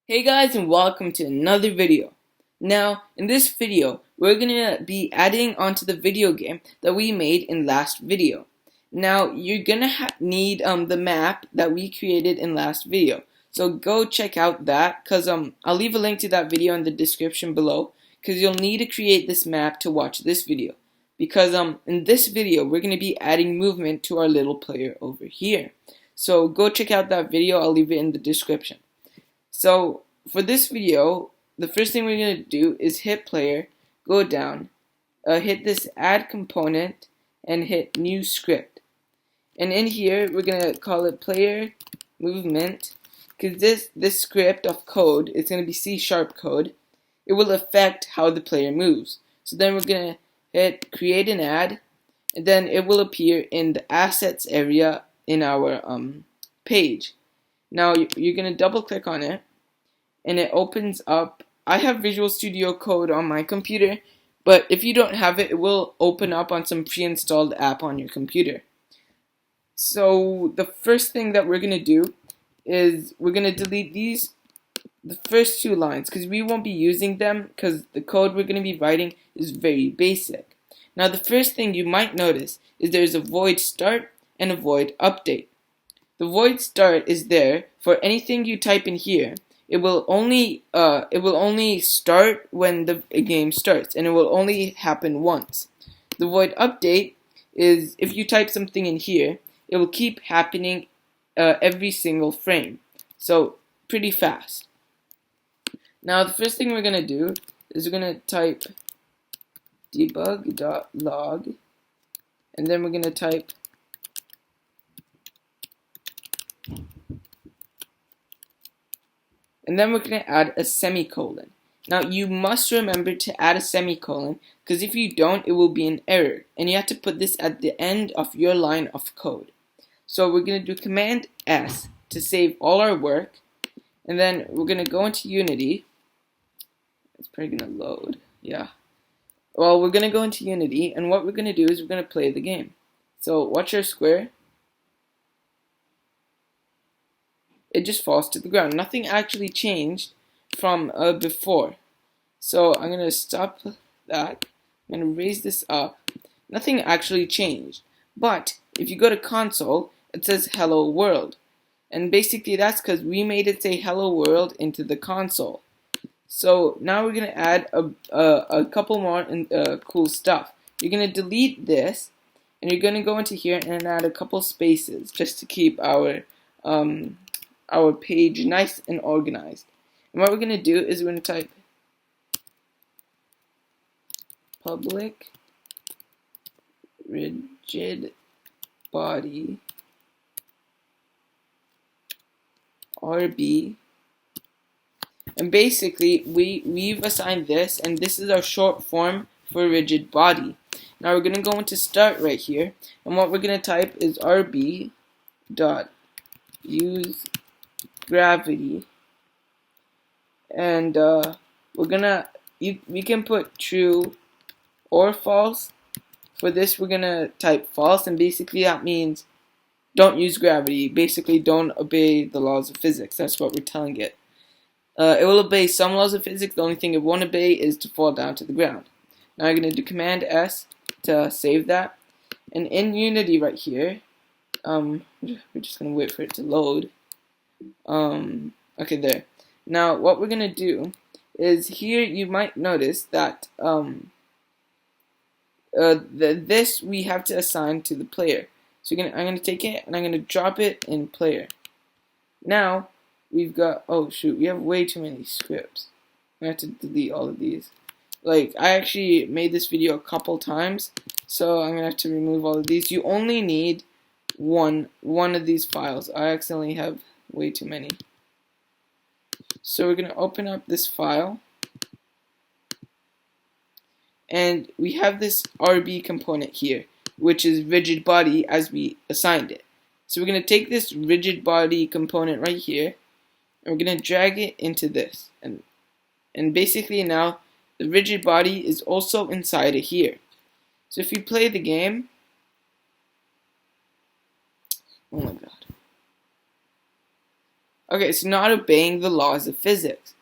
Hey guys, and welcome to another video. Now, in this video, we're gonna be adding onto the video game that we made in last video. Now, you're gonna need the map that we created in last video. So go check out that, cause I'll leave a link to that video in the description below, cause you'll need to create this map to watch this video. Because in this video, we're gonna be adding movement to our little player over here. So go check out that video. I'll leave it in the description. So for this video, the first thing we're going to do is hit player, go down, hit this add component, and hit new script. And in here, we're going to call it player movement, because this script of code is going to be C# code. It will affect how the player moves. So then we're going to hit create an ad, and then it will appear in the assets area in our page. Now you're going to double click on it and it opens up. I have Visual Studio Code on my computer, but if you don't have it, it will open up on some pre-installed app on your computer. So the first thing that we're going to do is we're going to delete the first two lines because we won't be using them because the code we're going to be writing is very basic. Now the first thing you might notice is there's a void start and a void update. The void start is there for anything you type in here. It will only start when the game starts, and it will only happen once. The void update is if you type something in here, it will keep happening every single frame. So pretty fast. Now the first thing we're gonna do is we're gonna type debug.log, and then we're gonna type and then we're going to add a semicolon. Now you must remember to add a semicolon because if you don't, it will be an error, and you have to put this at the end of your line of code. So we're going to do Command S to save all our work, and then we're going to go into Unity. It's probably going to load. Yeah. Well, we're going to go into Unity, and what we're going to do is we're going to play the game. So watch our square. It just falls to the ground. Nothing actually changed from before. So I'm going to stop that. I'm going to raise this up. Nothing actually changed. But if you go to console, it says hello world. And basically that's because we made it say hello world into the console. So now we're going to add a couple more cool stuff. You're going to delete this, and you're going to go into here and add a couple spaces just to keep our page nice and organized. And what we're going to do is we're going to type public rigid body RB, and basically we've assigned this, and this is our short form for rigid body. Now we're going to go into start right here, and what we're going to type is RB dot use gravity, and we're gonna we can put true or false. For this we're gonna type false, and basically that means don't use gravity. Basically don't obey the laws of physics. That's what we're telling it. It will obey some laws of physics. The only thing it won't obey is to fall down to the ground. Now I'm gonna do Command S to save that, and in Unity right here, we're just gonna wait for it to load. Okay, there. Now what we're gonna do is here you might notice that this we have to assign to the player. So I'm gonna take it and I'm gonna drop it in player. Now we've got, oh shoot, we have way too many scripts. I have to delete all of these. Like, I actually made this video a couple times, so I'm gonna have to remove all of these. You only need one of these files. I accidentally have way too many. So we're going to open up this file, and we have this RB component here, which is rigid body as we assigned it. So we're going to take this rigid body component right here, and we're going to drag it into this, and basically now the rigid body is also inside of here. So if you play the game, oh my god. Okay, it's not obeying the laws of physics.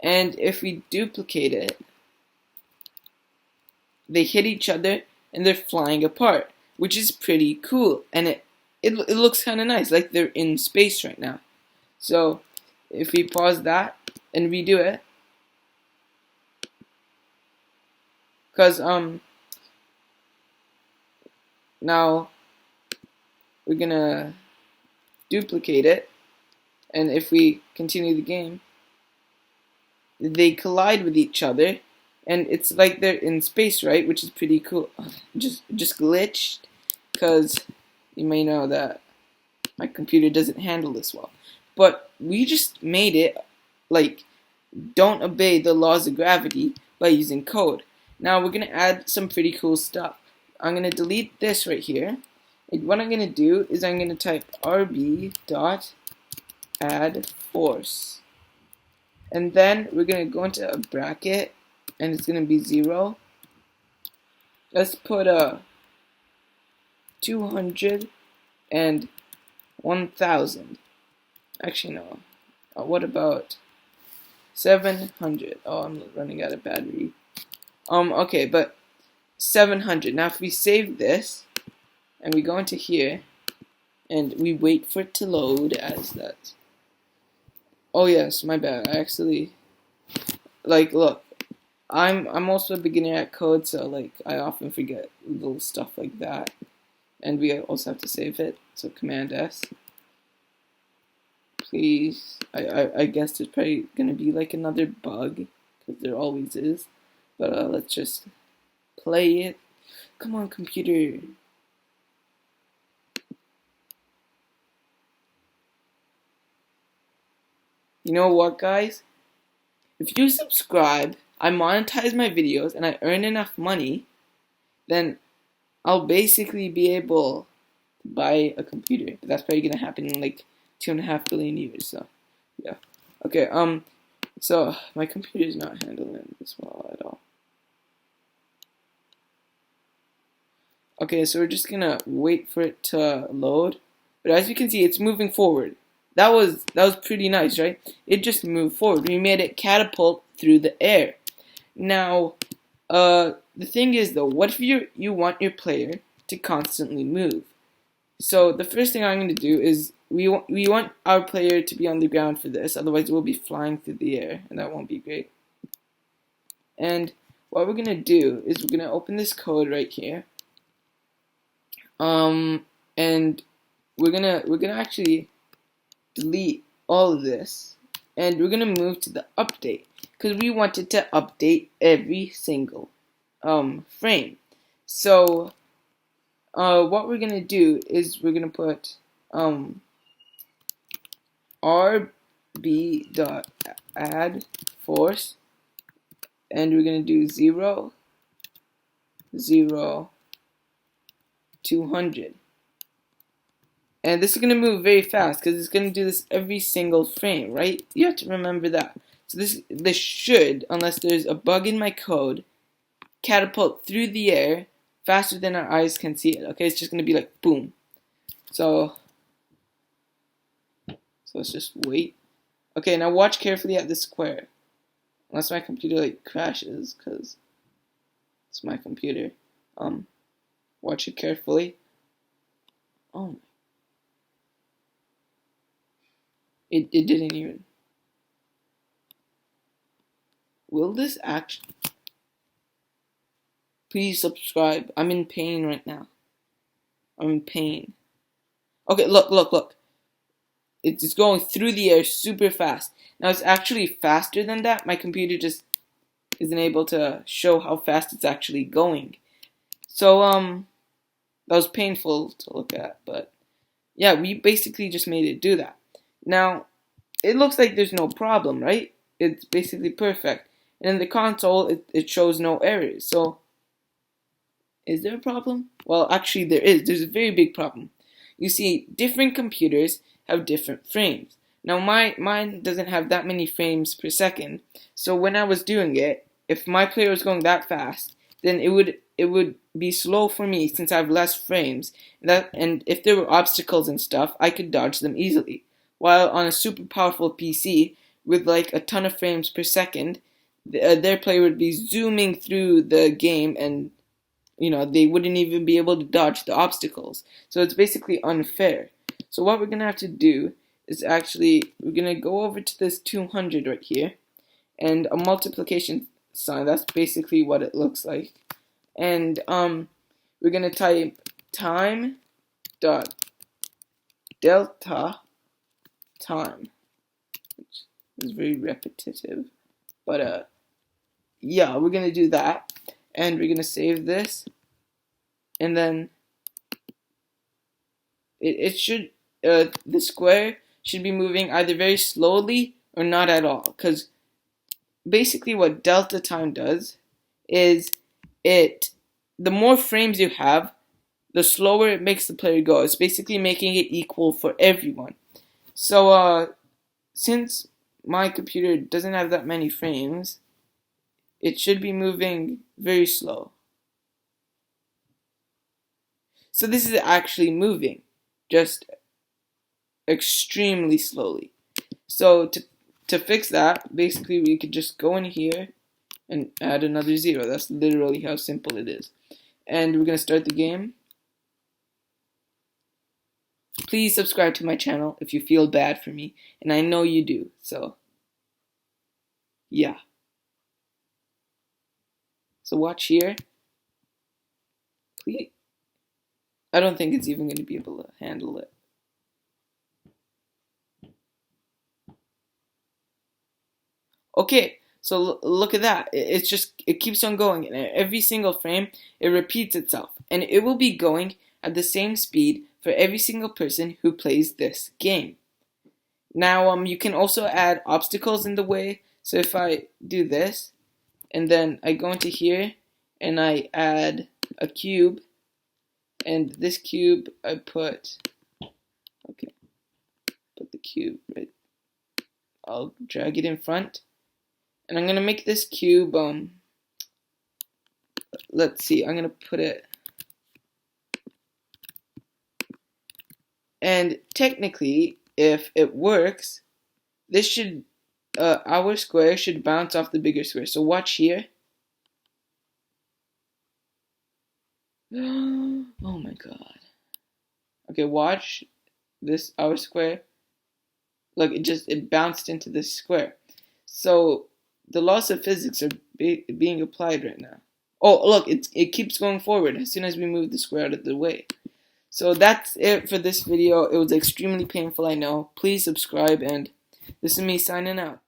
And if we duplicate it, they hit each other and they're flying apart, which is pretty cool. And it looks kind of nice, like they're in space right now. So if we pause that and redo it, because now we're gonna duplicate it, and if we continue the game, they collide with each other, and it's like they're in space, right? Which is pretty cool. Just glitched, because you may know that my computer doesn't handle this well. But we just made it like don't obey the laws of gravity by using code. Now we're gonna add some pretty cool stuff. I'm gonna delete this right here. And what I'm gonna do is I'm gonna type rb.add_force. And then we're going to go into a bracket, and it's going to be 0. Let's put 200 and 1000. Actually, no. What about 700? Oh, I'm running out of battery. Okay, but 700. Now, if we save this, and we go into here, and we wait for it to load as that. Oh yes, my bad. I actually, like, look, I'm also a beginner at code, so like I often forget little stuff like that, and we also have to save it. So Command S. Please, I guess there's probably gonna be like another bug, because there always is. But let's just play it. Come on, computer. You know what, guys? If you subscribe, I monetize my videos, and I earn enough money, then I'll basically be able to buy a computer. But that's probably gonna happen in like 2.5 billion years. So, yeah. Okay. So my computer is not handling this well at all. Okay, so we're just gonna wait for it to load. But as you can see, it's moving forward. That was pretty nice, right? It just moved forward. We made it catapult through the air. Now, the thing is though, what if you want your player to constantly move? So the first thing I'm going to do is we want our player to be on the ground for this, otherwise we'll be flying through the air, and that won't be great. And what we're going to do is we're going to open this code right here. And we're gonna actually delete all of this, and we're gonna move to the update, because we wanted to update every single frame. So what we're gonna do is we're gonna put rb.add_force, and we're gonna do 0, 0, 200. And this is going to move very fast, because it's going to do this every single frame, right? You have to remember that. So this should, unless there's a bug in my code, catapult through the air faster than our eyes can see it. Okay, it's just going to be like boom. So let's just wait. Okay, now watch carefully at this square. Unless my computer like crashes, because it's my computer. Watch it carefully. Oh my. It didn't even. Will this actually? Please subscribe. I'm in pain right now. I'm in pain. Okay, look. It's going through the air super fast. Now it's actually faster than that. My computer just isn't able to show how fast it's actually going. So that was painful to look at, but yeah, we basically just made it do that. Now, it looks like there's no problem, right? It's basically perfect. And in the console, it shows no errors. So, is there a problem? Well, actually there is. There's a very big problem. You see, different computers have different frames. Now, mine doesn't have that many frames per second. So when I was doing it, if my player was going that fast, then it would be slow for me, since I have less frames. And if there were obstacles and stuff, I could dodge them easily. while on a super powerful PC with like a ton of frames per second, their player would be zooming through the game, and they wouldn't even be able to dodge the obstacles. So it's basically unfair. So what we're gonna have to do is we're gonna go over to this 200 right here, and a multiplication sign. That's basically what it looks like. And we're gonna type time dot delta time, which is very repetitive, but yeah, we're gonna do that, and we're gonna save this, and then it should the square should be moving either very slowly or not at all, because basically what delta time does is the more frames you have, the slower it makes the player go. It's basically making it equal for everyone. So since my computer doesn't have that many frames, it should be moving very slow. So this is actually moving, just extremely slowly. So to fix that, basically we could just go in here and add another 0. That's literally how simple it is. And we're going to start the game. Please subscribe to my channel if you feel bad for me, and I know you do, so yeah. So watch here. Please. I don't think it's even going to be able to handle it. Okay, so look at that. It keeps on going, and every single frame it repeats itself, and it will be going at the same speed for every single person who plays this game. Now you can also add obstacles in the way. So if I do this, and then I go into here and I add a cube, and this cube I put the cube right. I'll drag it in front. And I'm going to make this cube, let's see, I'm going to put it, and technically, if it works, this should, our square should bounce off the bigger square. So watch here. Oh my god. Okay, watch this, our square. Look, it bounced into this square. So the laws of physics are being applied right now. Oh, look, it keeps going forward as soon as we move the square out of the way. So that's it for this video. It was extremely painful, I know. Please subscribe, and this is me signing out.